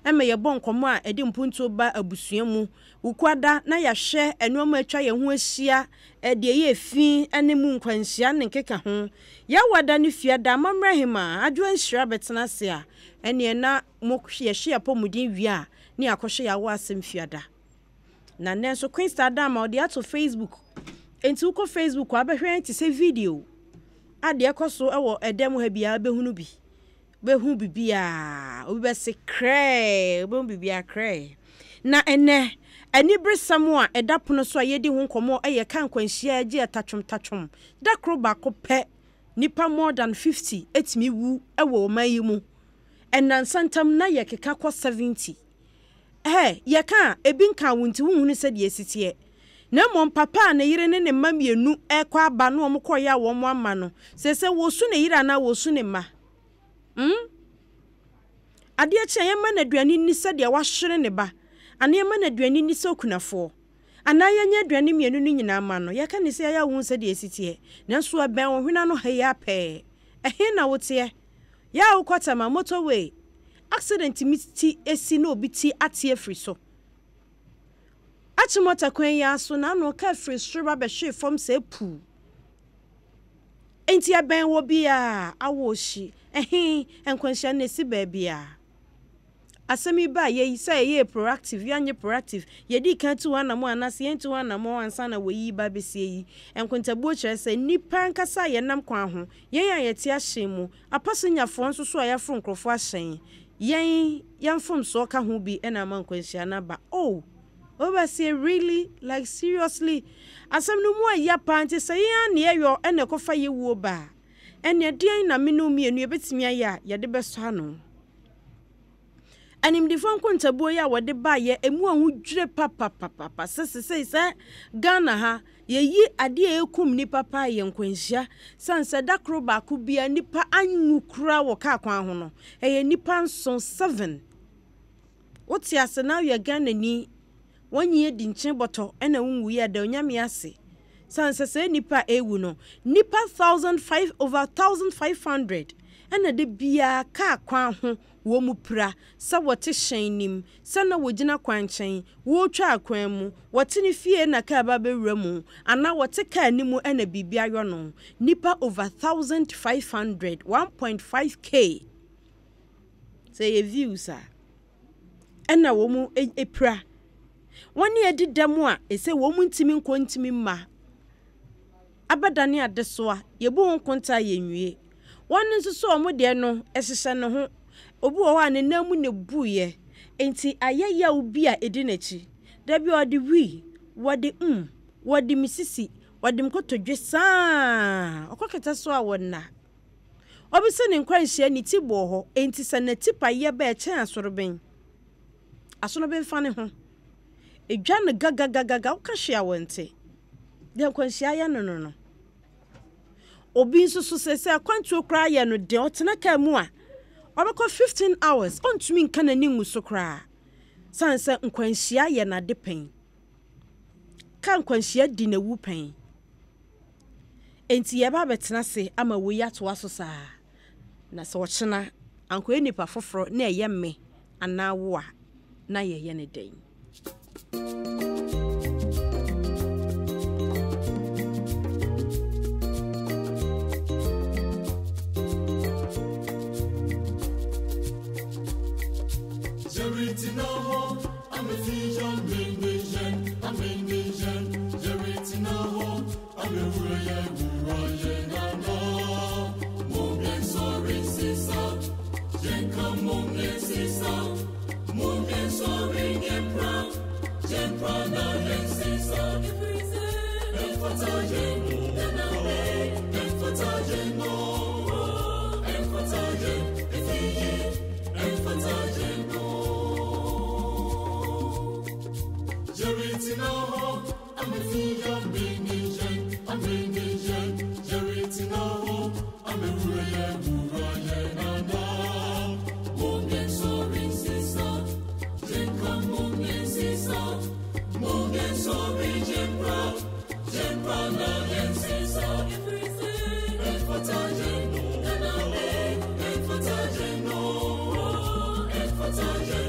ema ye bon komo a edi mpunto ba abusua mu ukwada na ya hwe enoma atwa ye ho ahia de ye fi ene mu nkwanhia ne nkeka ho ya wada ne fiada mamrahima adwo anhira betena se a ene na mokhye hye apomudin wi a ne akohye ya wo asem fiada na nenso Queen Star Dama odi ato Facebook enti uko Facebook abehwe enti se video ade ekoso ewo edem ha bia behunu bi behu bibia obi be se kre behu bibia kre na ene ani bresam a edapono so ayedi ho nkomo eye kan kwanhia age atachom da kro ba ko pe nipa more than 50 etimi wu ewo mayi mu enan santam na ye keka ko 70 ye kan ebi nka wunti hunhunu se de esitie na mom papa na yire ne mamienu ekwa aba no omkoya wo mo ama no se wo su ne yire na wo su ne ma ade a che yema na duani ni se de wa hwere ne ba ana yema na duani ni se okunafo ana yenya duani mienu ni nyina ama no ye ka ne se ya wo se de esitie na so aben wo hwena no ha ya pe na wote ya ukota ma motorway accident miti esi na obi ti atie free so achimota kwen ya so na no ka free stroba be hwe form se pu enti aben wo bia awoshi enkwanhia na si ba bia asemi ba ye say ye proactive ya nye proactive ye di kan tu wana mo anase ye tu wana mo ansa na we yi ba besie yi enkwentabuo kire say nipa nkasa ye nam kwan ho ye ya ye ti ahye mu apaso nyafo nso so ya fro nkrofo ahyen yen fom so ka ho bi ena ma nkwanhia na ba say really like seriously asem no mu aya panti say ya ne yo ene kofa ye wuo ba ene dian na menu mienu ye betimi aya ye de beso ano anim di fon kwantabo ya wode ba ye emu ahu dwire papa se Ghana ha ye yi ade ekum ni papa ye nkwanhia sanse dakro ba ku bia nipa anwukura wo ka kwan ho no eye nipa nson 7 woti ase na ye Ghana ni wonye di nchen boto ena wunwu ya da onyame ase sanse se nipa ewu no nipa 1500 ena de bia ka kwan ho wo mu pra sa wote hyenim sa na wogina kwanchen wo twa akwan mu wote ne fie na ka ba bewura mu ana wote ka animu ena bibia yo no nipa over 1500 1.5k say views ena wo mu epra woni edidam a ese wo mu ntimi nkontimi ma abadane adesoa yebu ho konta yenwie woni nso so omo de no ehyehyɛ ne ho obi wo wa ne namu ne buye enti ayaya obi a edi nachi da bi odi wi wodi misisi wodi mkotodwe saa okoketa so a wonna obi se ne nkwanhia ni tibo ho enti se na tipa ye ba e chen asoroben fa ne ho edwa ne gaga okahwe awonte de nkwanhia ya no obi nso so se akwantu okra ya no de otena ka mu a obekọ 15 hours ontumi nka na ni nguso kra sanse nkwanhia ye na de pen kan nkwanhia di na wu pen enti ye ba betena se ama wo ya to aso saa na se wochena anko enipa foforo na eye me ana wo a na ye ne den I'm a vision, I'm a vision, I'm a warrior, mon bien sorry, c'est ça, j'aime comme mon bien, c'est ça, mon bien sorry, j'aime pas, c'est ça, elle faut t'ager, elle faut t'ager, elle faut t'ager, elle faut t'ager, I'm a vision, I'm a vision, I'm a warrior, mon bien sorry, c'est ça, j'aime comme mon bien, c'est ça, mon bien sorry, j'aime pas, c'est ça, elle faut t'ager, elle faut t'ager, elle faut t'ager,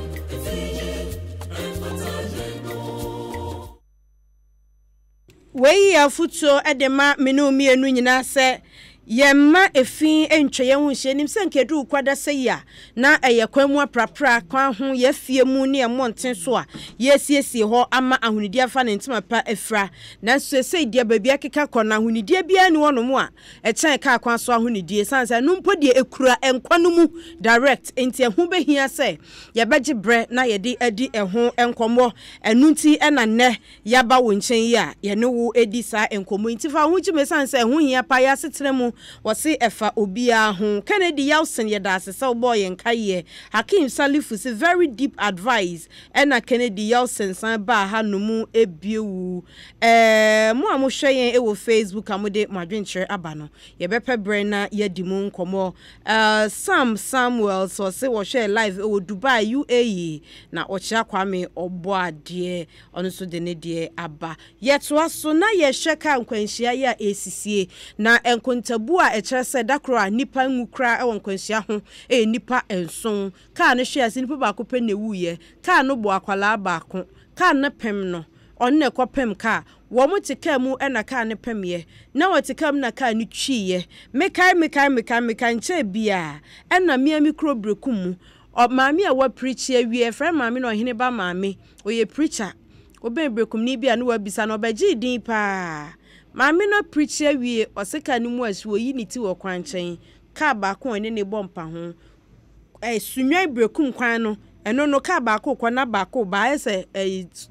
we ya futo edema menu mienu nyina se yemma efin entwe ye ho hye nim se nkedu kwada se ya na eyekwamu aprapra kwa ho ye fie mu ne emonten so a yesiesie ho ama ahunidi afa ne ntima pa efra na so se dia babia akeka kona ahunidi bia ni wono mu a echen ka akwa so ahunidi sansa numpo die ekura enkwano mu direct enti ehu behia se ye beje bre na ye de adi eho enkomo enunti ena ne yaba wo nchen yi a ye ne wo edi sa enkomo enti fa ho jime sansa ehu hia pa ya setremu wasi efa obia ho Kennedy Yelson yeda asesa boy enkaye Hakim Salifu se very deep advice ena Kennedy Yelson san ba ha no mu ebiewu mo amohwe ewo Facebook amode madwenkyere aba no ye bepe brena yedi mu nkomo Samuel so se wo share live ewo Dubai UAE na ochia kwame obo ade ono so de ne de aba yeto aso na ye hweka nkwanhia ya esisie na enkontabu a ekyerese dakro nipa nwukra ewon kwanhia ho nipa enson ka ne hwe ase nipa ba ko pe ne wuye ka no bo akwala baako ka ne pem no onne kopem ka wo mutika mu na ka ne pemye na wotikam na ka ne twiye mekai nche bia na mia mikro brekum mu maami a wa preach awie friend maami no hene ba maami oye preacher oben brekum ni bia no wa bisa no obaji din pa maami no preach awie oseka ni mu asi oyi ni ti wo kwanchen ka ba ko ne bompa ho sunwan brekum kwan no eno no ka ba ko na ba ko ba ese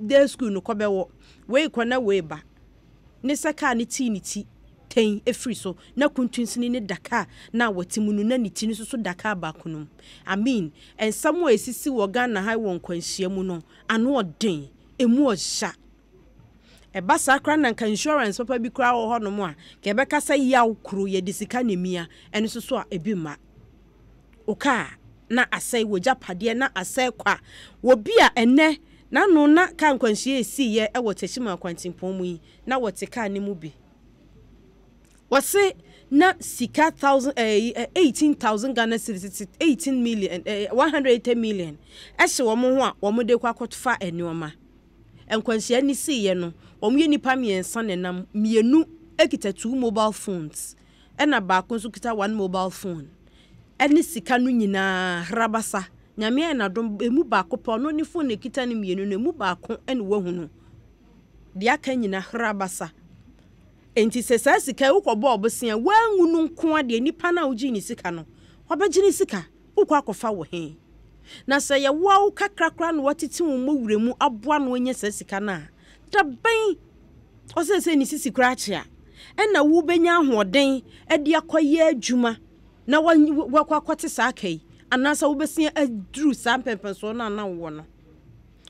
day school no ko bewo we ko na we ba ne seka ni ti ten efri so na kuntunsini ne daka na watimunu na niti ni so daka ba kunum I mean and somewhere esisi wo Ghana high won kwanhia mu no ano odin emu ohya eba sakra na nka insurance papa bi kura wo ho no mu a ke be kasa yaw kru ye disika nemia eno so a ebi ma oka na asai wo japade na asai kwa wo bia ene na no na ka nkwanhia esi ye e wo techima kwantimpon mu yi na wo teka ne mu bi wase na sika 18,000 Ghana cedis 18 million 180 million ehye wo mo ho a wo mo de kwa kotofa enioma enkwanhia ni si ye no wo mo ye nipa miensa nenam mienu ekita 2 mobile phones ena ba ko so kita 1 mobile phone eni sika no nyina rabasa nyame na dom emu ba ko po no ni phone ekita ni mienu no emu ba ko eni wo hu no dia kan nyina rabasa enti sesa sika ukobo obosia wangu nko ade nipa na uji ni sika no obaji ni sika ukwa akofa wo he na se ye wo kakrakra no watiti wo mowuremu aboa no onye sika na da ben o se ni sisi kra chia na wo benya ahoden ade akoye adwuma na wakwa kwate sakai anasa wo besia adru sampempenso na wo no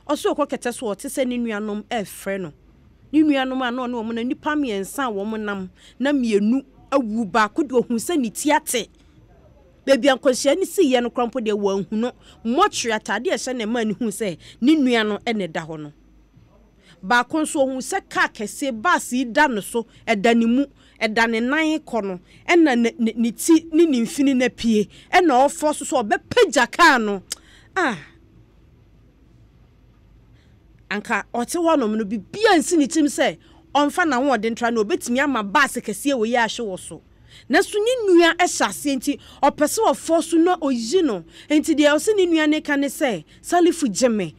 o so okokete so o te se ni nuanom efre no ni nuanom ano no mo na nipa miensa wo mo nam na mienu awu ba ko de ohun se ni tiate bebi ankohia ni si ye no krampo de wo ahu no motwe atade e hye na ma ni hu se ni nua no ene da ho no ba ko so ohun se ka kese ba si da no so edanimu edane nan ko no ena ni ti ni mfini na pie ena ofo so obepaja ka no anka ote wonom no bibia nsi ni tim se onfa na wo de ntra na obetimi ama baase kese we ya hwe wo so na so ni nua ehase enti opese wo force no oyi no enti de o se ni nua ne ka ne se salifu jeme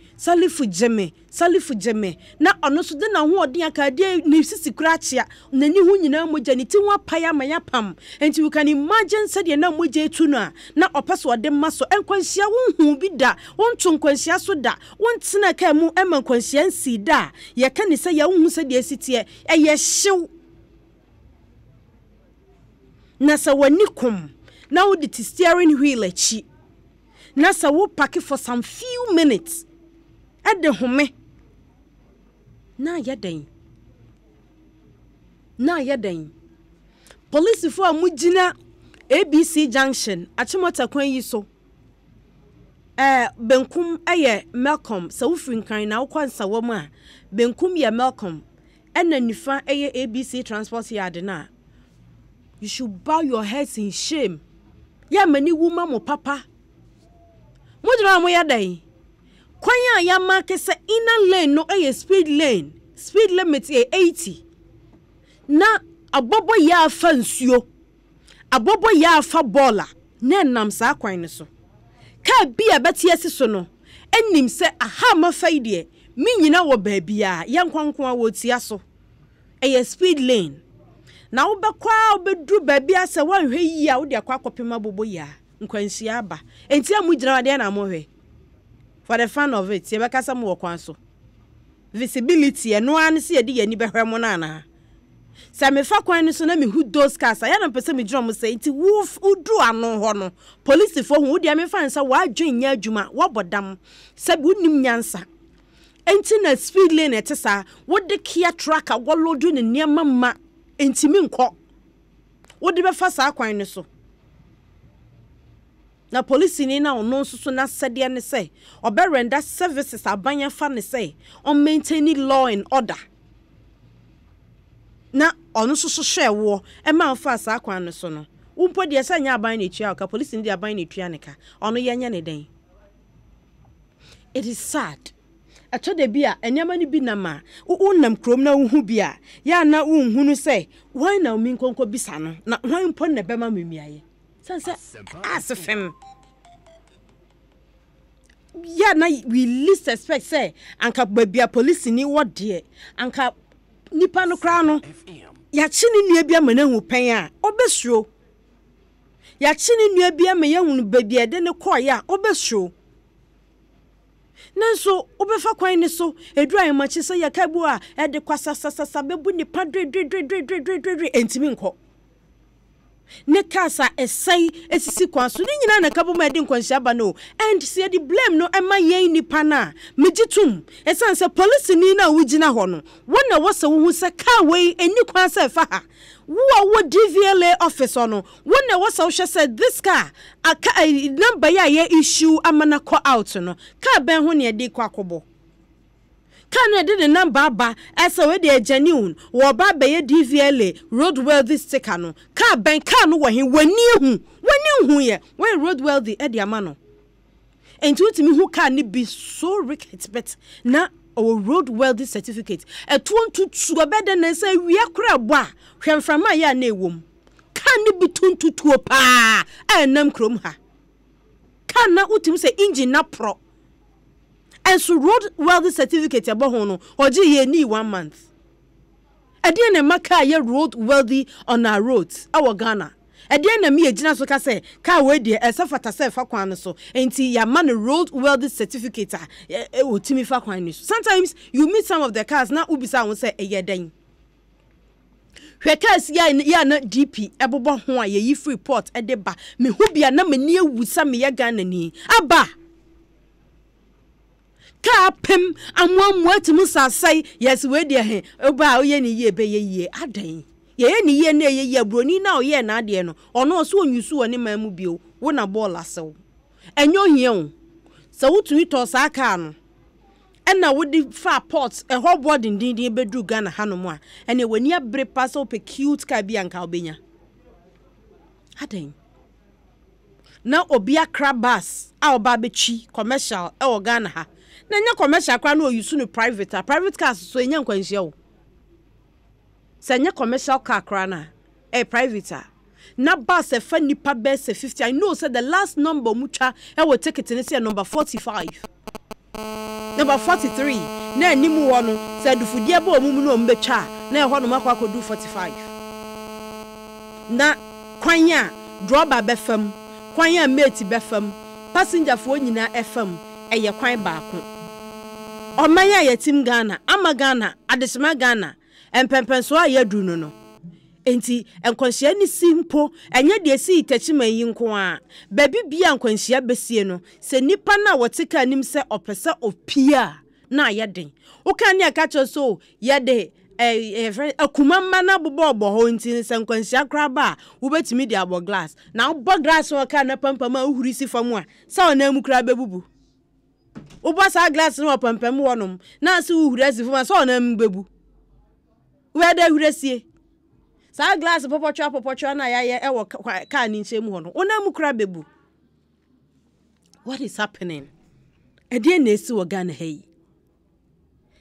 na ono so de na ho ode aka de ni sisi kurachia na ni hu nyina moja ni ti wa paya maya pam enti you can imagine said ye na moja etu no na opese wo de maso enkwanhia wo hu bi da wonto nkwanhia so da wontina ka mu ema nkwanhia nsi da ye ka ni se ye hu se de esitie eye hyew na sa wanikum na wo the steering wheel achi na sa wo park for some few minutes at the home na yaden police for amugina ABC junction achimota kwan yi so benkum aye Malcolm sa wo frinkan na wo kwansa wo ma benkum ye Malcolm ena nifa aye ABC transport yard na you should bow your heads in shame. Ya mani woman mo papa. Mudra mo yadan. Kwanya ya mark say inner lane no a speed lane. Speed limit 80. na abobo ya afa nsuo abobo ya afa bola na nam saa kwan ne so ka bia beti asiso no enim se aha ma faide mi nyina wo baabia ya nkwankwa wo tia so eye speed lane na wo bekwa obedru baabia se wanhwe yi a wo de akwa kopema bobo ya nkwansia aba enti amugina wade na mohwe for the fun of it ye bekasa mo kwan so visibility eno an se ye de yani behwe mo na na sa me fa kwan so na me hu those cars ya na pese me drum mo say enti wo udru ano ho no police fo hu de me fa nsa wa adwen nya adwuma wo bodam sabi unim nyansa enti na speed lane etesa wo de kia tracker wo lodu ne niam ma enti mi nko wo de be fa sa kwan ne so na police ni na ono so na sede ne say obe render services abanya fa ne say on maintaining law and order na ono so hwe wo e ma fa sa kwan ne so no umpo de esa nya aban na tua ka police ndi aban na tua ne ka ono yenya ne den. It is sad atode bia enyama ni bi na ma unam krom na uhu bia ya na unhunu say why na mi nkonko bisa no na why mpo na bema memiaye sanse Asefem ya na we least expect say anka babia police ni wode anka nipa no kra no ya chi ni nua bia mana hu pen a obesuro ya chi ni nua bia me yahunu babia de ne koya obesuro nanso obefa kwan ni so edura machi se ya kabu a e de kwasasasa bebu ni padre entimi nko ne kasa esai esisi kwanso ni nyina na kabu ma de nkwanhia ba no and se the blame no ema yen nipa na megitum esanse police ni na wugina ho no wona wose wo hu se ka we eni kwan se fa ha wo DVLA officer no wona wose wo hwe se this car aka number ya issue amana call out no ka ben ho ne de kwa kobo can de the number ba esa we de genuine wo ba be ye DVLA roadworthy sticker no ka ben ka no wo he wani hu ye when roadworthy e de amano enti utimi hu ka ni be so rickety bet na our roadworthy certificate e tuntutu obede na say wi akura bo a hwemframa ya na ewom ka ni bi tuntutu pa enam krom ha ka na utimi say engine na pro. And so roadworthy certificate abo ho no oje ye ni 1 month. Ade na maka ye roadworthy on our roads our Ghana. Ade na me agina so ka say ka we de esafata se fa kwan so enti ya man roadworthy certificate otimi fa kwan ni so. Sometimes you meet some of the cars na ubisa won say eye dan. Hwe cars ya na DP ebobo ho a ye yi free port e de ba me hu bia na mani awusa me ye Ghana ni aba ka pem amwamwa timu sasai yes we de he oba oye ni ye be ye adan ye ni ye na ye broni na oye na ade no ono so onyusu woni mamu bio wo na ball asew enyo hie o se wotumi to sa aka no ena wodi fa port e ho boarding din bedu Ghana hanom a ene wani abre pass op cute ka bia nka obenya adan na obia crabas a oba bechi commercial e o Ghana ha na nya commercial kwa no yusu no private cars so enya nkwanhia wo se nya commercial car kra na private na bus e fa nipa best 50. I know said the last number mutwa e wo ticket ni say number 45 number 43 na animu wo no said dufudie ba omumu no mbetwa na e ho no makwa kodu 45 na kwanya driver befam kwanya mate befam passenger fo nyina fm eye kwan baako omanya yetim Ghana ama Ghana adesima Ghana empempenso a yadu no enti enkonhia ni simpo enye de si itachima yi nko a baby bia enkonhia besie no se nipa na wotika anim se opese opia na yeden uka ne aka cho so yede akumama na bobo ho enti se enkonhia kraba wo betimi de abo glass na bo glass wo ka na pampama uhuri si famu a sa ona mu kra bebubu uba sa glass no pampam wonom na se uhurasi fuma so na mbebu we da hurasie sa glass popocho na ya e wo ka ni nchemu ho no ona mu kra bebu. What is happening? E dey na esi wo Ghana hey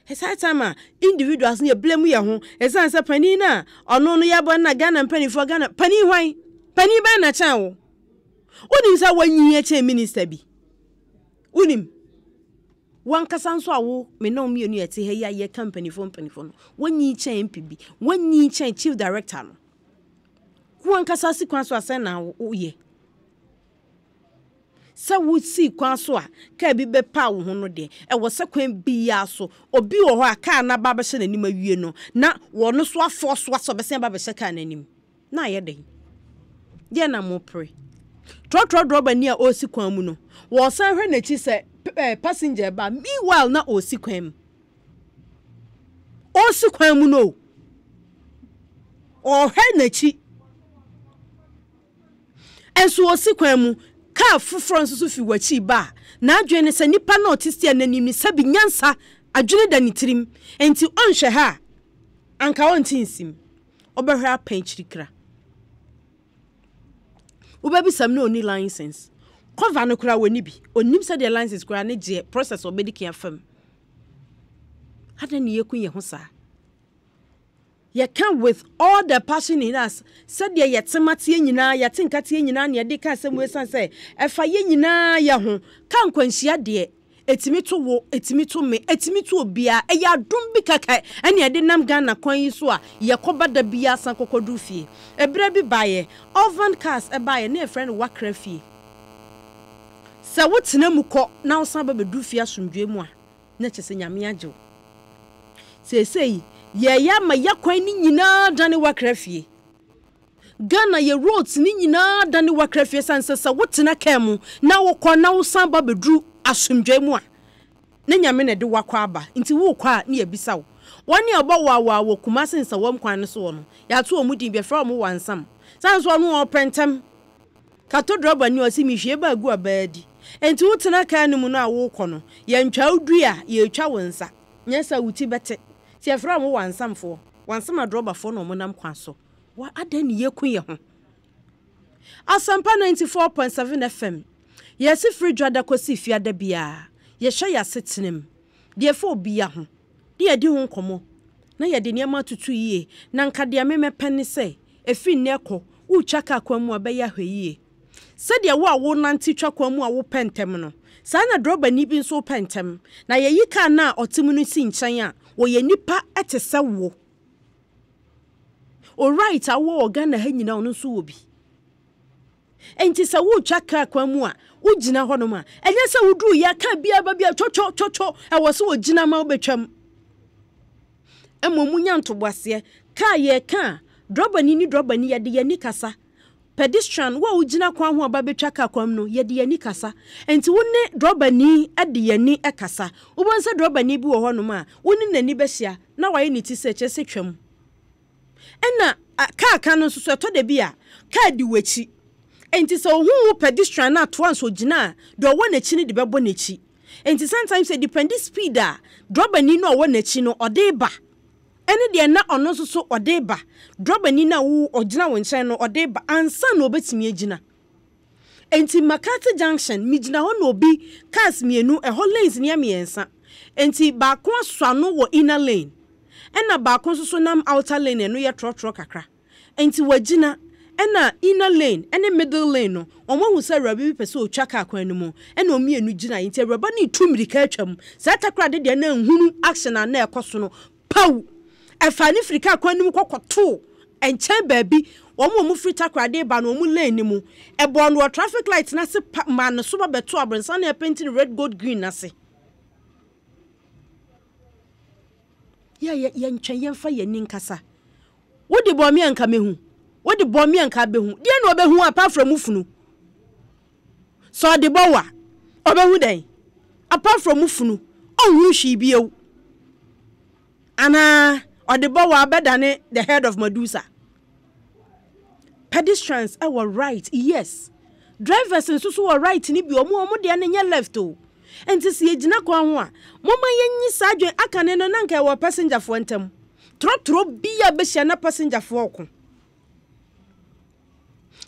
His high time individuals near blame ya home, as answer Panina, or no Yabana Ghana and penny for Ghana, penny wine, penny banner chow. What is our 1 year chain minister be? Unim. One Casanso, me no me near to hear your company phone. 1 year chain PB, 1 year chain chief director. One Casasi Quanso send now, oh ye. So would see Quansoa, can be power 100 day, and was a queen be yaso, or be or a car na babashan and nima you know, not one no swap force what's of a same babashakan and him. Na ya day. Dear na more pray. Trot rubber near Osiquamuno, was I heard that she said passenger, but meanwhile not Osiquam. Osiquamuno or Hennechi. And so Osiquamu. Ka fu Francis fi wachi ba na adwene se nipa na otisti ananim ni sabi nyansa adwene da nitrim enti onhwe ha anka ontinsim obehwe apanchirikra obabi sam na oni license cover no kra woni bi onim se the license kra na je process obediki afam hada ne yekun ye ho sa. You come with all the passion in us. Said ye yetemati nyina ye tinkati nyina na ye de ka asem we san say efa ye nyina ye ho kan kwanhia de etimi to wo etimi to me etimi to obia e ya dum bi kaka ene ye de nam Ghana kwan yi so a ye koba da bia san kokodu fie ebra bi baye oven cast e baye na e friend wakra fie sa wotena mu ko na osan ba bedu fie asomdwe mu a na chese nyame agyew sei ya ma yakwan ni nyina dane wakrafie Ghana ye roads ni nyina dane wakrafie sansesa wotena kemu na wokọ na wosan ba bedru asomdwe mu a na nyame na de wakọ aba nti wo kwa na ye bisa wo wani obo wa kuma sensa wom kwan no so no ya to omudin be fra mo wansam sanso no opentem kato droba ni osi mi hwie ba agu abadi enti wotena kan ni mu na wo kọ no ye ntwa odua ye twa wonsa nyesa wuti bete ti fra mo wansamfo wansam adrobafo no monam kwaso wa adan ye kun ye ho Asempa 94.7 FM yesi free dwada kosi fiada bia ye hye ya setenem de fo bia ho de di ho nkomo na ye de niam atutu yie na nka de memepene se efi nneko u chaka kwamu abeya hweyie se de wo nanti twa kwamu a wo pentem no sa na droba ni bi nso pentem na ye yika na otimu no si nchen a wo ye nipa etese wo o right awo Ghana ha nyina ono so obi enti se wo twaka kwamu a wo gina hono ma enye se wudu ya ka bia ba bia chocho e wo se wo gina ma obetwam emomunya ntobase ka ye ka droba ni ya de ye ni kasa pedestrian wo ugina kwan ho aba betwaka kwam no ye de ye ni kasa enti wonne droba ni ade ye ni ekasa ubonse droba ni bi wo ho no ma woni nani behia na waye ni ti se chese twam ena ka no so to de bia ka di wachi enti so hu pedestrian na to anso gina do wo na chi ni de bebo na chi enti sometimes it depend speed a droba ni no wo na chi no ode ba ene de na ono so ode ba droba ni na wo ogina wo nchen no ode ba ansa na obetimi agina enti Makati Junction mi gina ho na obi cars mienu e ho lanes ni amiensa enti ba ko aswa no wo inner lane ena ba ko so nam outer lane no ye trotro kakra enti wagina ena inner lane ene middle lane no omo hu se rabi pese o twaka akwan no mu ena omienu gina enti raba ni tumirika atwam sa takra de na nhunu action na ekoso no pau efani frika akwan no mu kokoto enchen baabi omo mu free takra de ba no mu lane ni mu ebo no traffic light na se man so ba beto abrensa na painting red gold green na se ya ntwen yemfa yani nkasa wodi bo mi anka mehu wodi bo mi anka behu de na obehu apart from ufunu so de bo wa obehu den apart from ufunu onhu hwi biew ana ode bo wa bedane the head of Medusa. Pedestrians were right, yes. Drivers and so were right ni bi omo de anya left o. Enti se yegina kwa ho a moma yenyi sadwen akane no nanka wa passenger fo ntem trotro bia behia na passenger fo okon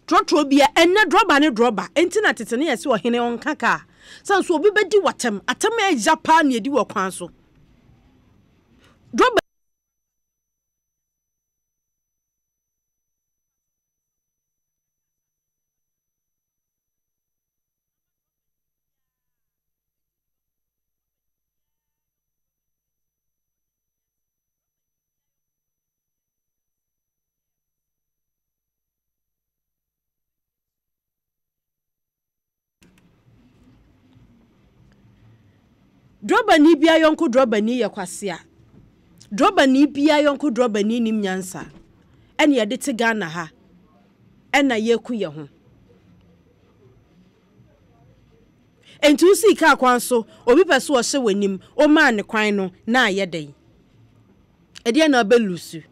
trotro bia enne droba enti na tete ne yesi ohene onkaka sanso obi bedi watem atem eja pa na edi wo kwan so Droba ni bia yonko droba ni yakwasea. Droba ni bia yonko droba ni nim nyansa. Ene yede te Ghana ha. Ena yeku ye ho. Enti usi ka kwan so, obi pese wo hye wanim, o ma ne kwan no na ayeden. Ede na obelusu.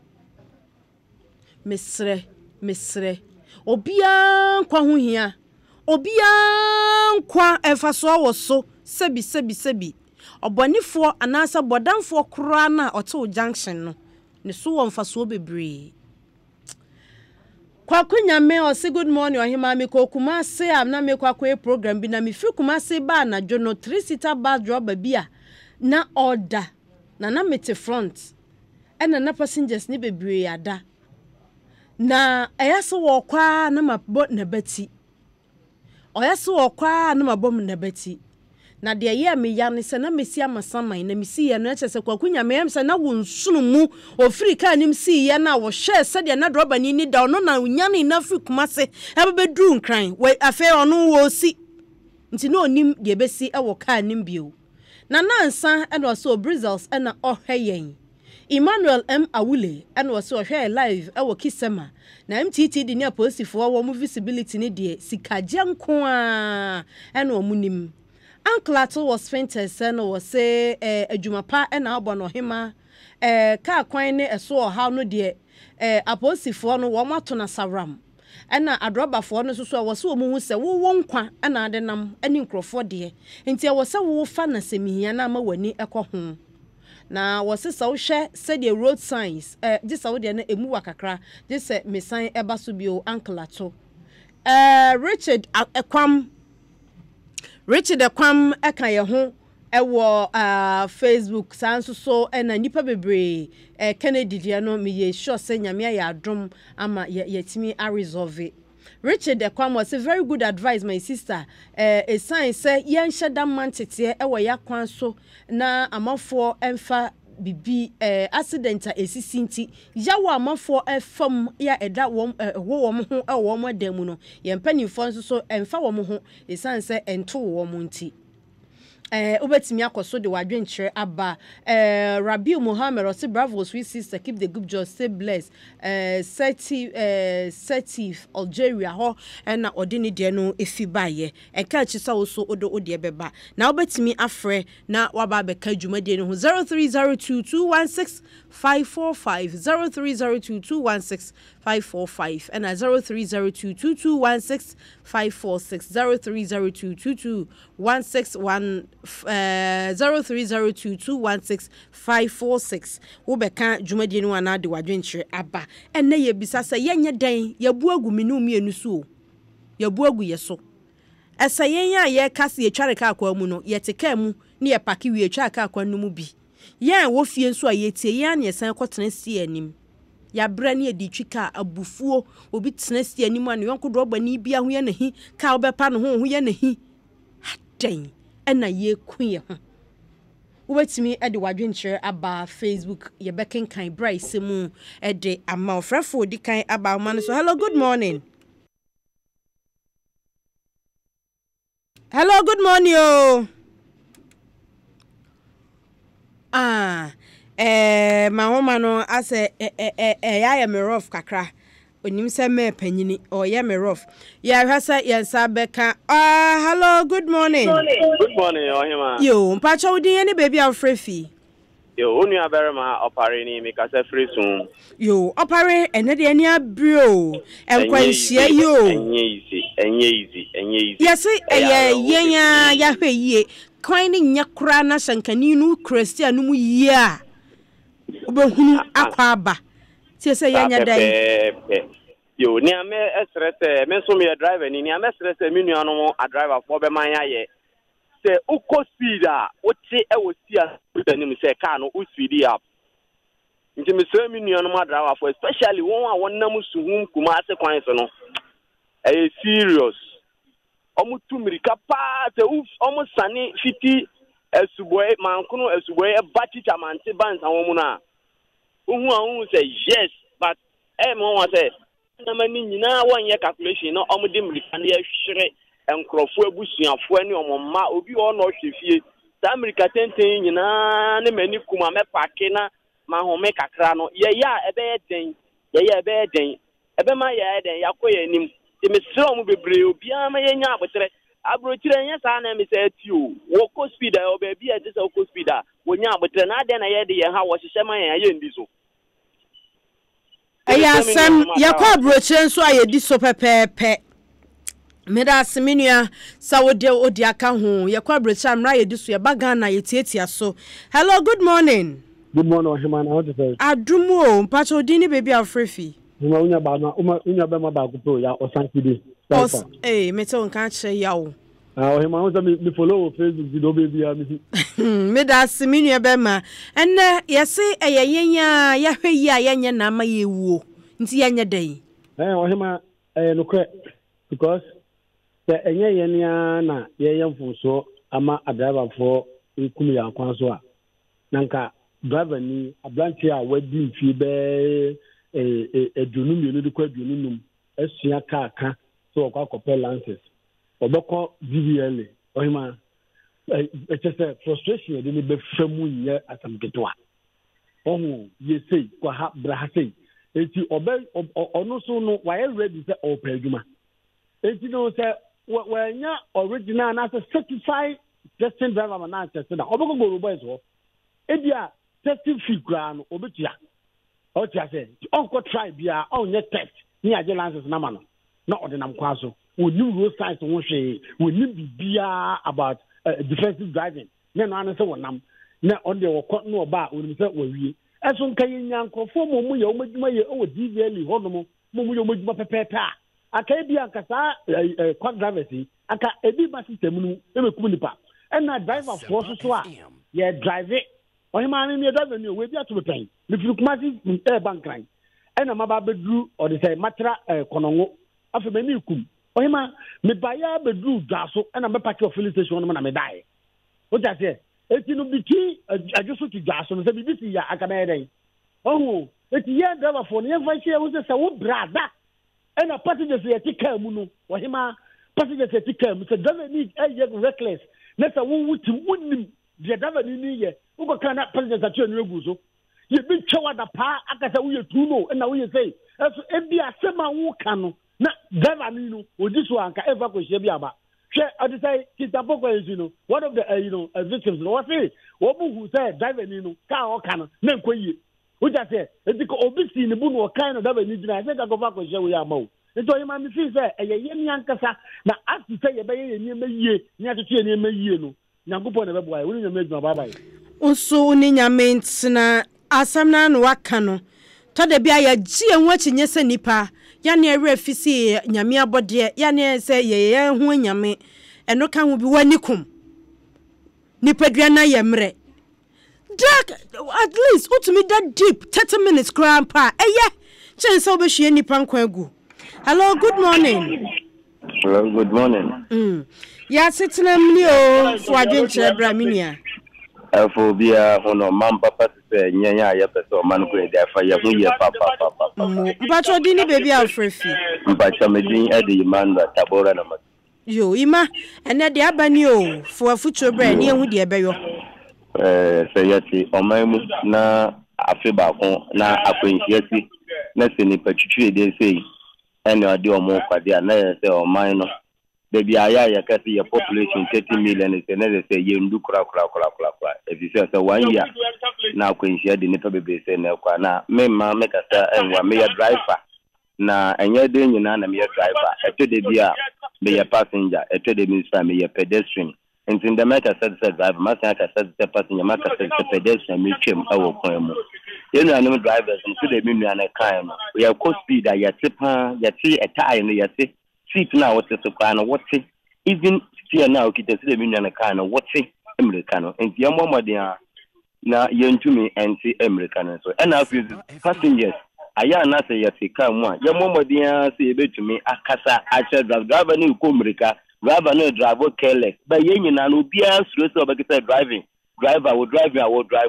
Mesre. Obia nkwa ho hia. Obia nkwa emfaso wo so, sebi. Obonifo anasa bodamfo kura na oto junction no. Ne so wo mfaso bebre. Kwa kunya me o say good morning ohima me ko Kumase am na me kwa program bi na me fi Kumase ba na jono 3-seater bus driver bia na order na mete front ena na passengers ni bebre ada na eyaso wo kwa na mabo na bati oyaso wo kwa na mabom na bati na de ye me ya ne se na mesi amasaman na mesi ye no echese kwa kunya me em se na wonsunu mu ofiri ka nim si ye na wo hwe se de na droba ni da no na unya ne na fi Kumase e be dru nkran we afa ono wo si nti no nim de besi e wo ka nim bio na nansa e no so Brazils e na ohweyen Emmanuel M Awule e no so ohwe live e wo Kisema na MTT di ne aposifo wo mu visibility ni de sikaje nko a e no munim Uncle was fainted sen was say adwumapa e na abo no hema ka kwan ne eso ha no de aposifo no wo mato na saram e na adrobafo no so wo se wo mu hu se wo nkwa e na ade nam ani nkrofo de nti wo se wo fa na semihia na ma wani ekoho na wo se sa wo hwe se de road signs je sa wo de na emu wakakra je se mesan eba so bio uncle ato Richard Ekwam eka ye ho ewo Facebook sanso so na nipa bebre Kennedy dia no me ye sure say nyame ya adom ama yetimi a resolve. Richard Ekwam was a very good advice my sister a sign say yen sheda man tete ewo ya kwan so na amafo emfa bibi accident esisi nti yawo amafo efam ya eda wom wom ho wom adamu no ye mpanifo nso so emfa wom ho esan se ento wom nti obetimi akoso de wadwenkyere aba Rabiu Muhammad osi bravo sweet sister keep the good joy stay blessed Setif Algeria ho na odini de no efi baye enka chisa wo so odo ode beba na obetimi afre na waba beka dwumade no 0302216545 0302216545 and 0302221656 0302216546 wo beka dwumade no ana de wadwenkyere aba enne ye bisasa yenye den ye buagu minu mienu so ye buagu ye so esa yenya ye kase ye tware ka akwa mu no ye teka mu ne ye pake wie twa ka akwa no mu bi yen wo fie nso a ye tie yen ne san kotena si anim ya bra ne edi twika abufuo obi tena si anim an yonko droba ni bia ho ye nahi ka obepa no ho ye nahi den ena ye kuye ho Uwetimi ede wadwenkyere aba Facebook ye bekenkan Bryce mu ede ama ofrafo di kan aba ma no so hello good morning oh ma homa no ase ya me rough kakra onim se me panyini or ya me rough ya hwasa yensa beka hello good morning ohima yo mpacha odi any baby afrefi yo onu aberema opare ni me kasa fresun yo opare ene de ani abrio enkwanhia yo enye easy yes yenya ya hweye kwan ni nya kura na shankani nu Christian mu yia obehunu akwa aba tie se yenya dai yo ni ame stress me so me driver ni ame stress me nuano a driver for be man yaye se uko speed a o ti e wo si a ni me se car no o speed up nti me say me nua no ma driver for especially one a won nam suhum kuma ase kwan so no e serious omu tumirika pa te omu sane fiti esuboy mankono esuboy e bachi chamante bansa wo mu na ohu say yes but mo wa say na mani nyina wonye calculation no omu de mirika na hwere enkrofo abusuafo ani omomma obi ho no hwefie sa America tenten nyina ne mani kuma me pake na ma home kakra no ye ya ebe den ebe ma ye den yakoye nim ti me sro mu bebre obi ama ye nya abotre abrochire nya sa na me say tio wo ko speed o be bi e dey so ko speed a wo nya abotre na de na ye de ye ha wo hihye man ye ndi so aya sam yakwa abrochire nso ayedi so pepepe Meda Seminua Sawode Odiaka ho yakwa brecha mra yedi so yabaga na yetietia so. Hello, good morning. Good morning, Ohimana. How do you say? Adumo, mpacho dini baby afrefi. Unya bema ba kuto ya osankide. Mete onka che ya o. Ohimana me follow Facebook video baby ya mi. Meda Seminua bema. Enne yesi eyeyenya yahwe yi ayenye na ma yewuo. Nti yenye dai. Ohimana nokre because the enye yenia na yeyemfuso ama driver for nkumi ya kwanso a nanka driver ni abranche a wadi mfi be edunum yenu de kwa dunum asua aka so okwa kopel lances obekọ DVL ohima just frustration de be famu nye asamketo a ohu yesei kwa ha bra sei eti ono so no why ready say opaduma eti no say wanya original na certified testing driver na test na obekọ go boys ho ebia testing fee kra no obetia o tia say onko try bia onye test ni age license na ma no na odinam kwa so woni road signs won hwe woni bibia about defensive driving na no an say wonam na on the wokọ no oba woni say wawie eso nka yenyankofo mo ye omadwuma ye o DVL ho no mo ye omadwuma pepepe a aka bia kasa quad drivers aka ebi ba system no emekum nipa na driver force so a ye drive ohima ni driver ni we bia to pen me firu kumasi bank line na maba bedru or dey say matra konongo afa me ni kum ohima me baya bedru dwaso na me park filling station no na me dai o ja say eti no biti ajuso to dwaso no say bibisi ya aka na yeden ohu eti ye driver for no ye fa share wo say wo brada na passengers ye tika mu no ohima passengers ye tika mu say driver need reckless na say wo wuti wonnim the driver ni ye wo ka na passengers atu no egu so ye bi chewa da pa aka say wo ye tu no na wo ye say so ebi asema wo ka no na driver ni no odi so anka ever ko hye bi aba hwe odi say kitapo ko yi no one of the victims no say wo bu hu say driver ni no ka o ka no na nkoyi wo ja say edi ko obi si ni bu no kan no driver ni dina say ka ko fa ko hye wo ya ma wo nto yi ma mi fi say eye ni ankasa na asu say ye be ye ni mayie ni atutu ni mayie no nyankopɔ na be boa wo ni nyame adwuma baba yi unso ni nyame ntsena asam na no waka no to da bia ya gie ho akinye se nipa ya na ewe afisi nyame abode ya na se ye ho nyame eno ka ho bi wanikum nipa dua na ye mre drag at least utumi that deep 30 minutes grandpa eye chense obehwe nipa nkwa agu. Hello, good morning. Hello, good morning. Ya sitina mni o swadwen kire bra minia. Phobia hono man papa se nyanya ya peso man ko de afa ya hu ye papa. Mpacho di ni baby afrefi. Mpacho me din e de man tabora na ma. Yo ima ene de abani o fo afucho bra ni ehu de ebeyo. Se yati o mamu na afi ba ko na akwenhiasi na se ni patwitwe de sei ene ade o mo kwade na se o man no baby aya ya kasi ya population 30 million is na say ye ndu kura if you say 1 year na akwenhia de nipa bebe say na kwa na me ma me kasa enwa me ya driver na enye de nyina na me ya driver eto de bia me ya passenger eto de minister me ya pedestrian in the matter said driver ma say ka said passenger ma ka said pedestrian me twem awo kwan mu yenu anum drivers nso de minu ana kan no ya ko speed ya tipa ya ti etai no ya ti seat na what is so what even still now kita se de minu ana kan no what Americano and the more modern na yentumi enti American so and now passengers aya na say yasika mu a yemomodian say betumi akasa ache driver ni ko America driver no drive careless but yenyina no bia suro so obekita driver will drive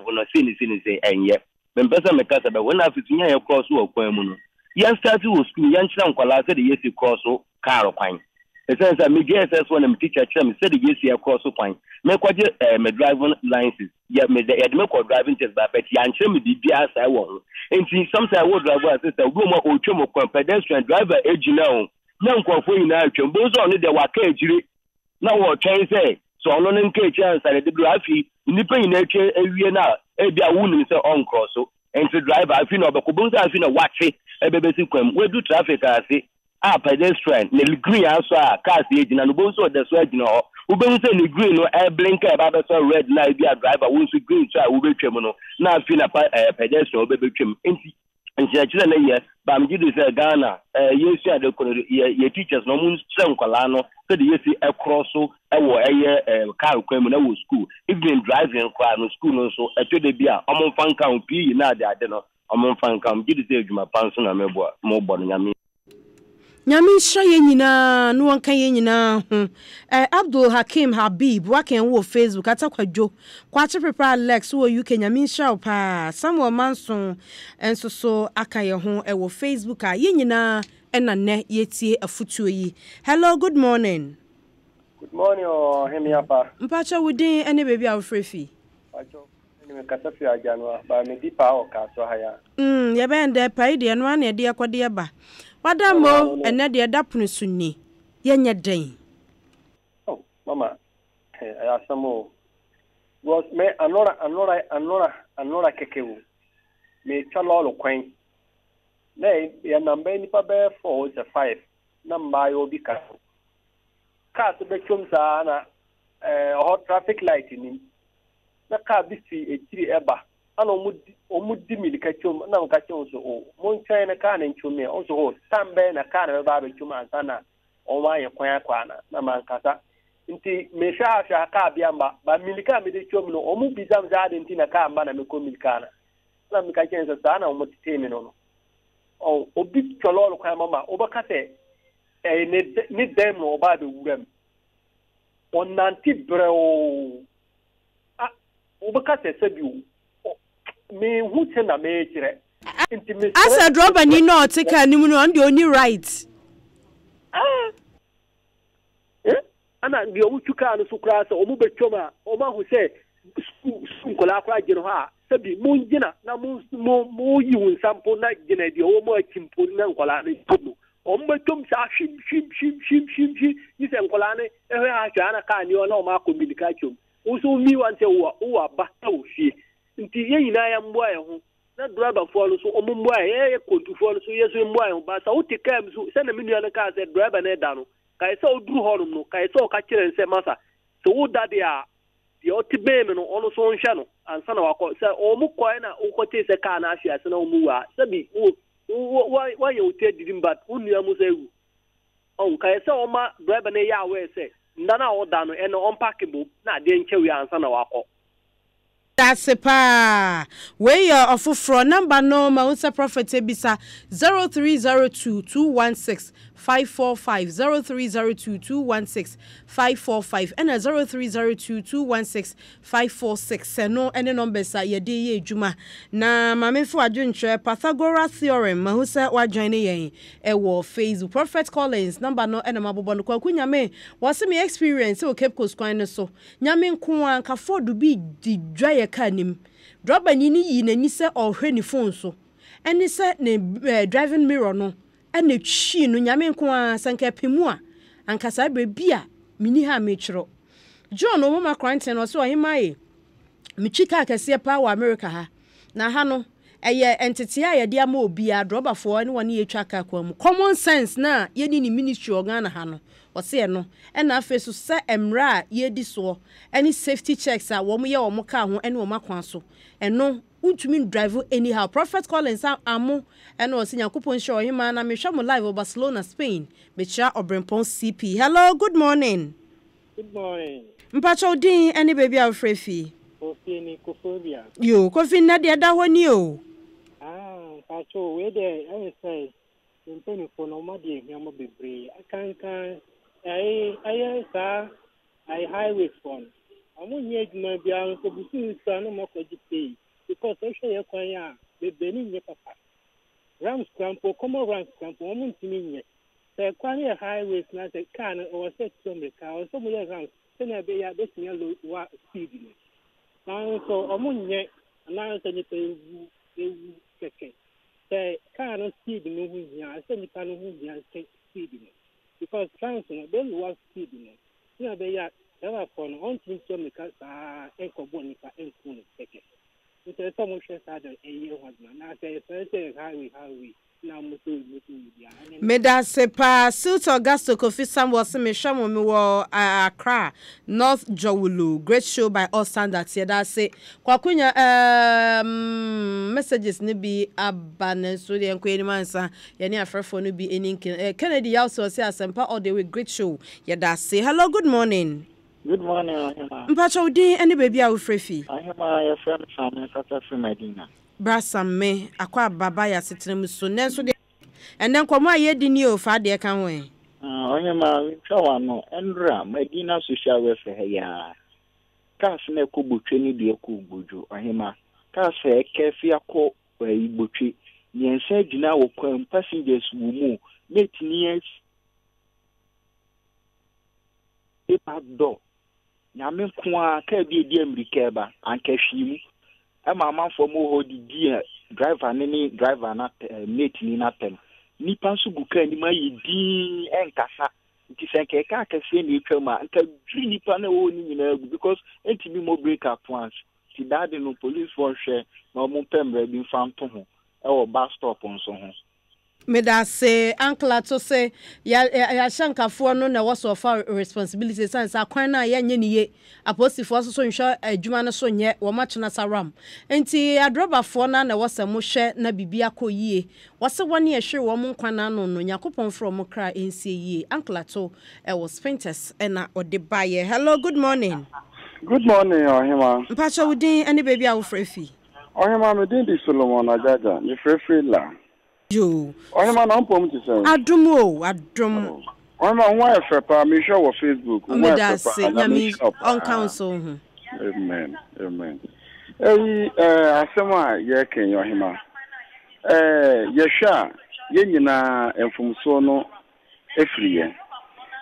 no see say enye membesa mekasa be when afitunya ye cross wo kwan mu no yan start wo school yan chira nkwala say the yesi cross car kwan it says me GSS one me teacher tell me say the yesi cross kwan me kwaje me driving license yeah me the me ko driving test but yan chira me bibia sai wo enti sometimes wo driver say we mo o twemo kwan pedestrian driver ejina o na nkwafo nyina atwem bo so no de waka ejire na wo twen say so ono ne nke chance say the afi nipa nyina atwe awie na ebia wunu say on cross so enti driver afi na obekobon say afi na wache ebebesi kwam we do traffic ase pedestrian ne green aso a cars ejina no bo so de so ejina ho ube say ne green no air blinker eba be so red na ebia driver won so green so a ube twem no na afi na pedestrian obebetwem enti nchira na ye ba mjidi say Ghana yesu ade kono ye teachers no mun senkwala no say the yesi across so ewo car kwam na wo school even driving car no school no so etode bia omfanka opi na ade no omfanka mjidi say adwuma panso na mebo mo bo nyame Nyami sha ye nyina no wanka ye nyina ho Abdul Hakim Habib waken wo Facebook atakwadwo kwache prepare Alex wo UK nyami sha pa Samuel Manson enso so aka ye ho wo Facebook a ye nyina ena ne yetie afutuo yi. Hello, good morning. Good morning o hemiapa. Mpacha wudin ene baby a frefi. Pacho ene me kasafi ajanwa ba me dipa o ka so haya. Ye ben de pai de no na de akode ba. Wadamo ene de dapunu sunni yenye den. Oh mama asamo was me anora kekewu me chalolo kwen na ya namba ni pa be 4 is 5 namba yo bi ka to be chumsa na hot traffic light ni na ka bi fi etiri eba ana omudi milika chum na nka chum so o mon china ka na chum me o so ho tambe na ka na ba be chum ansana o wa ye kwan akwana na man kasa nti me sha ka bia ba milika me de chum no o mu bizam za de nti na ka mba na me ko milika na me ka chen sa na o mu titemi no o obi chololo kwa mama o ba kase ni dem no ba de wuram on nanti breo o ba kase sabiu me huche na me kire inti me asa droba ni no tika ni mu no ndi oni right ana ndi o mutuka no sukra sa o mu betwoma o ma hu se sunkola akwa gino ha sabi mun gina na mu yi un sampo na gina di o mo akimpo na nkola na tubu o mu betom sa shim ni se nkola ne ehwe ha twa na ka ni o na o ma communication uso mi wan se wo ba ta o fie nti ye nyina ya mboa ye ho na driver fo lo so o mboa ye kontu fo lo so ye so mboa ye ho ba sa o te kam so se na me nua na ka se driver na da no kai se o duru honum no kai se o ka kire se masa so wo da dia di o ti be me no ono so nhwe no ansa na wakọ se o mu koi na o ko te se ka na ahwe ase na o mu wa se bi wa ye o te didim bat o nua mu se wu on kai se o ma driver na ya we se ndana o da no e no unpackable na de nchewe ansa na wakọ. That's a pa. Where your offer number no Mausa Prophet Ebisa 0302-216-545 0302-216-545 and 0302-216-546. No any numbers are ye day juma. Na mame for adwintre Pythagoras theorem Mahusa wa join yen e wo Facebook Prophet Collins number no ena mabobo no kwaku nyame was me experience o Cape Coast kwan so nyame nko anka fodu bi di dwa kanim droba ni yi nani se ohwe ni phone so eni se ne driving mirror no ene twi no nyame nko asanka pemu a anka sa bebi a mini ha mechro John o mama quarantine no so ohimaye michika akase pa wa America ha na ha no eye entity a ye dia ma obi a droba fo ne woni ye twa ka kwa mu common sense na ye ni ministry organ ha no ose no ena afa so se emra ye di so any safety checks a wo mo ye wo mo ka ho ene wo makwan so eno untumi drive anyhow Prophet Collins amo ena ose yakopon show hima na me hwa mo live Barcelona Spain me cha Obrempon CP. Hello, good morning. Good morning. Mpacho din ene baby a frefi Kofi ni kofobia. Yo, kofi na de da honi o. Pacho we there I say impeni for no madi yamo bebre. Akanka I highway phone. Amu nye djuma bia so busu nsa no makoji pay because I share kwan ya be beni nye papa. Rams crampo common rams crampo omu ntimi nye. Se kwan ya highways na se car no o se tumbe car o so mo ya rams se na be ya be tinya lo wa speed ni. Na so omu nye na se ni pe keke. The car no speed no hu nya se ni pa no hu nya speed ni. Because trans no be lo speed ni. Na be ya never for no on tin so me ka sa enkobo ni pa enku ni keke. Nti so mo hwe sa de eye hodna na say highway na mutu bia. Meda sepa Suit Augusto Kofi Sam was me hwamo me wo Accra North Jowulu. Great show by all standards here that say kwakunya messages ni bi abane so de enko animansa ye ne afrefo no bi eninkin Kennedy also say Asempa all the way great show ye that say hello good morning. Good morning, Ahima. Mpacho din any baby a wofrefi. Ahima, your friend Sam Kata from Medina. Brasam me akwa baba ya setrem so nenso de and then komo aye di ni o fa de kan we. Ahima, twa no Endra Medina social welfare ya. Kas na ko botwe ni de ko gbojo. Ahima, kas e kefi akọ ibotwe. Nyensa gina wo kwam passengers wo mu. Metinies e paddo. Nyame kwa ka bi di America ba anka hwimu ama amanfo mo ho di driver ni driver na mate ni na tem nipa nso buka ni ma yidi enkasa nti senke ka akase ni twama anka dri nipa na wo ni nyina because entimi mo break up once ti dade no police for share na mo pembre bi fanto ho e wo bus stop nso ho. Meda say uncle to say ya shankafo no na was of responsibility sense akwan na ya nye niye apostifo so nhwa adwuma no so nye wo match na saram enti adrobafo na was mo hwe na bibia koyie wose woni ehwe wo mo nkwan na no yakopon from kra ensie yie uncle to was painters na ode baye. Hello good morning. Good morning Ohima. Mpacho wudin any baby a wo frefi. Ohima me din di Solomon Ajaja ni frefi la. Yo. Ohima na mpom ti say. Adum. Ohima nwa efepa me show wo Facebook. Me da say nyami on council. Amen. Asema ye ken Ohima. Ye hwa ye nyina emfumso no efriye.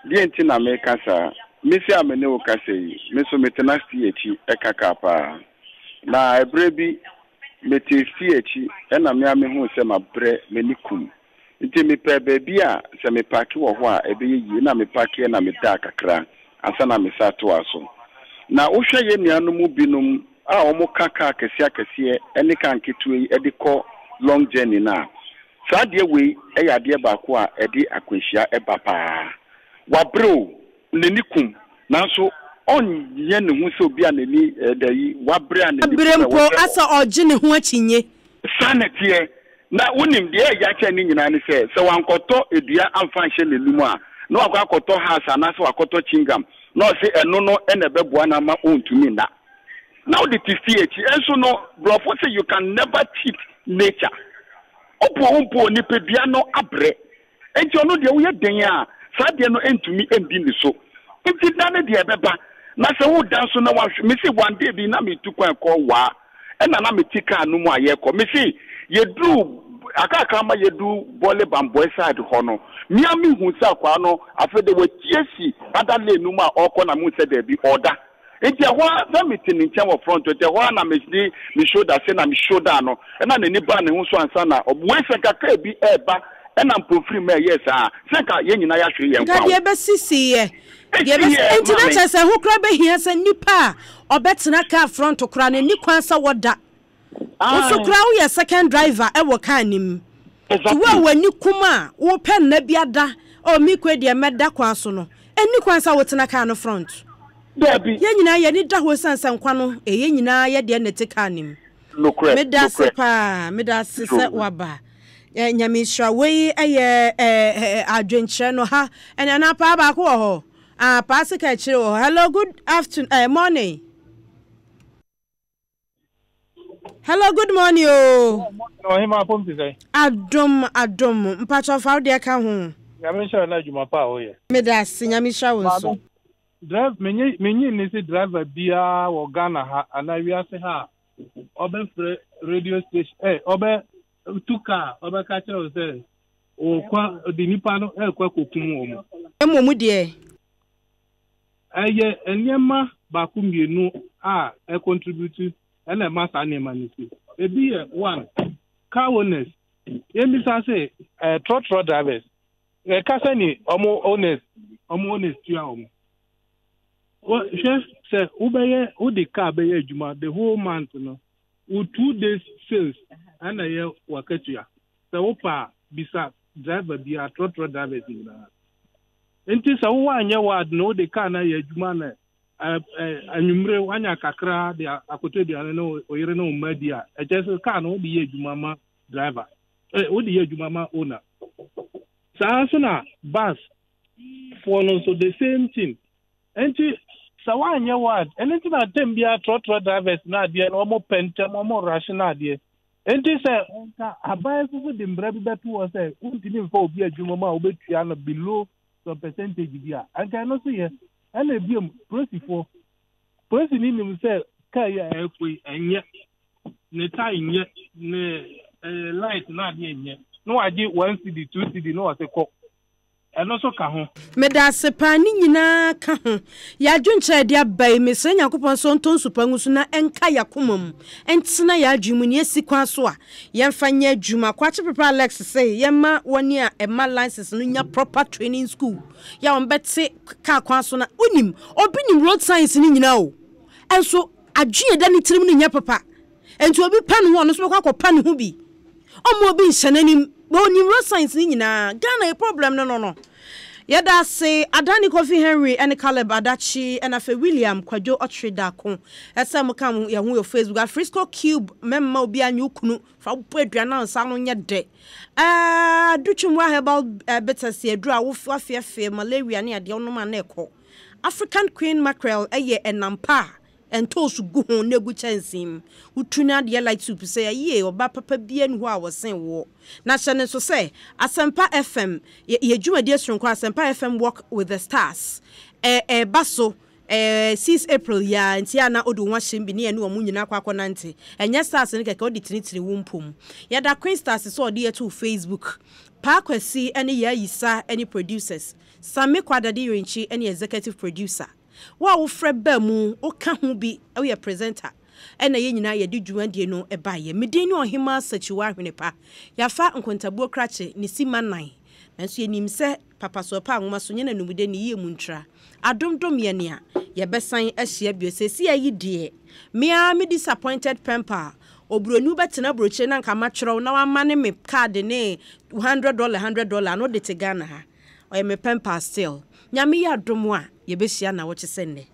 Die nti na me kasa. Me si amene wo kasa yi. Me so metenasti echi ekaka pa. Na ebrebi metesti echi ena me ame hu se mabre menikum nti me pe baby a se me paki wo ho a ebe yi na me paki na me da kakra ansa na me sato aso na wo hwe ye nuanu mu binum a omo kaka akese ene kan ketu yi ediko long journey na sa de we e ya de ba ko a ede akwanhia e ba pa wabro nenikum nanso on ye ne hu so bia ne ni dayi wabre an ne brempo asa oje ne hu achinye sanete na wonim de ya cha ni nyina ne se wankoto edua amfa hye ne lumu a na wakoto hasa na se wakoto chingam na se eno no ene beboa na ma ontumi na now the TCH enso no brofo say you can never cheat nature opo ni pedua no abre enti ono de wo ye den a sa de no entumi embi ni so enti dane de beba na se wo danso na wa me se one day bi na me tu kwan ko wa e na me tika no mu aye ko me se ye du aka ma ye du bole bamboy side ho no mi ami hu sa kwa no afede wa tiesi adale no mu a okọ na mu se da bi order enti ho na me tin nchen wo front enti ho na me di me shoulder se na me shoulder no e na ni ba ne hu so ansa na we se kaka bi eba e na mpofiri ma yes a se ka ye nyina ya hwe ye nkwa ga de be sisi ye enti na chese ho kra be hia se nipa obetena ka front kra na ni kwansa woda so kra wo ye second driver e wo ka nim ti wo wani kuma wo pen na biada o mi kwe de meda kwanso no eni kwansa wotena ka no front Debbie ye nyina ye ni da ho sansan kwa no ye nyina ye de nete ka nim me da sepa me da sese waba nyame hwa we eye adwenche no ha ene na pa ba ko ho. Pasika chiro. Hello, good afternoon, morning. Hello, good morning, oh. No, him up on today. Adom, mpacho fa de ka ho. Yamisha na juma pa o ye. Me da sinyamisha wo so. Drive menyi ni se driver bia wo Ghana ha anawi ase ha. Obe radio station obe tuka obe ka che o se o kwa di nipa no kwa kokun o mo. Emomu de. Eye enyema ba ku mienu a contribute and master name manisi. Ebi one car owners. Yemi say truck drivers. Kasa ni omo owners tia omo. O chef say ubeye udi car beye juma the whole month no. U 2 days sales and a year wakatua. The opa bisa driver be a truck drivers in that. Enti sa wo anya wad no de car na ye juma na anyumre wanya kakra de akoto de no oyire no media e just car no de ye juma ma driver wo de ye juma ma owner sa so na bus for no so the same thing enti sa wanya wad enti na dem bia truck drivers na de no mo pente mo rush na de enti say abai so de mbra bi betu o say untini mfa obi adwuma ma obetua no below some percentage dia and can no say and a biom prosifo prosi ni nim say kai ya ekwe enye ne tai nye ne light na de enye no age 1 cd 2 cd no ase ko eno so ka ho medase pani nyina ka ho ya dwunche de abai mesre yakopon so nton supangu so na enka yakomam entsena ya adwumu ne esikwa so a yemfa nya adwuma kwache papa Alex say yema woni a ema license no nya proper training school ya on betse ka kwa so na onim obinim road science ni nyina o enso adwuye da ni tirim ni nya papa ento obi pa no ho no so kwa pa ne ho bi omo obi hyenanim oni road science ni nyina Ghana a problem no yada say Adani Kofi Henry and Caleb Adachi and afa William Kwajo Otrida ko esem kam ya hu yo Facebook Frisco Cube memma obi anyu kunu fa aduana nsa no nye de duchumwa herbal bitters ye dru awofafe malaria ne ade onoma na ekọ African Queen Mackerel eye enampa entosu gu ho na gu chansim utuna de light soup say ye oba papa bia nu ho a wosen wo na hyene so say Asempa FM ye dwumadi asronko Asempa FM walk with the stars baso 6 April ya ntia na odu nwa hyembi ne anu omu nyina kwakọ nante enya stars ne keke odi tinitiri wumpum ya da Queen Stars so odi eto Facebook pa kwasi ene ya yisa ene producers Sami Kwadadi Renchi ene executive producer wa wo freba mu o ka ho bi we a presenter ena ye nyina ye di dwuandie no e ba ye medin no ohima sachiwa hwenepa ya fa nkontabuo krache ni sima nan nanso ye nim se papa so pa nwoma so nyena numude ni ye muntra adomdom ye ne a ye besan ahia biosesi ayi die me disappointed pemper obronu betena broche na nka matwero na wa mane me card ne $100 no de te Ghana ha o ye me pemper still nyame ya domo a ye behia na wo kyesenne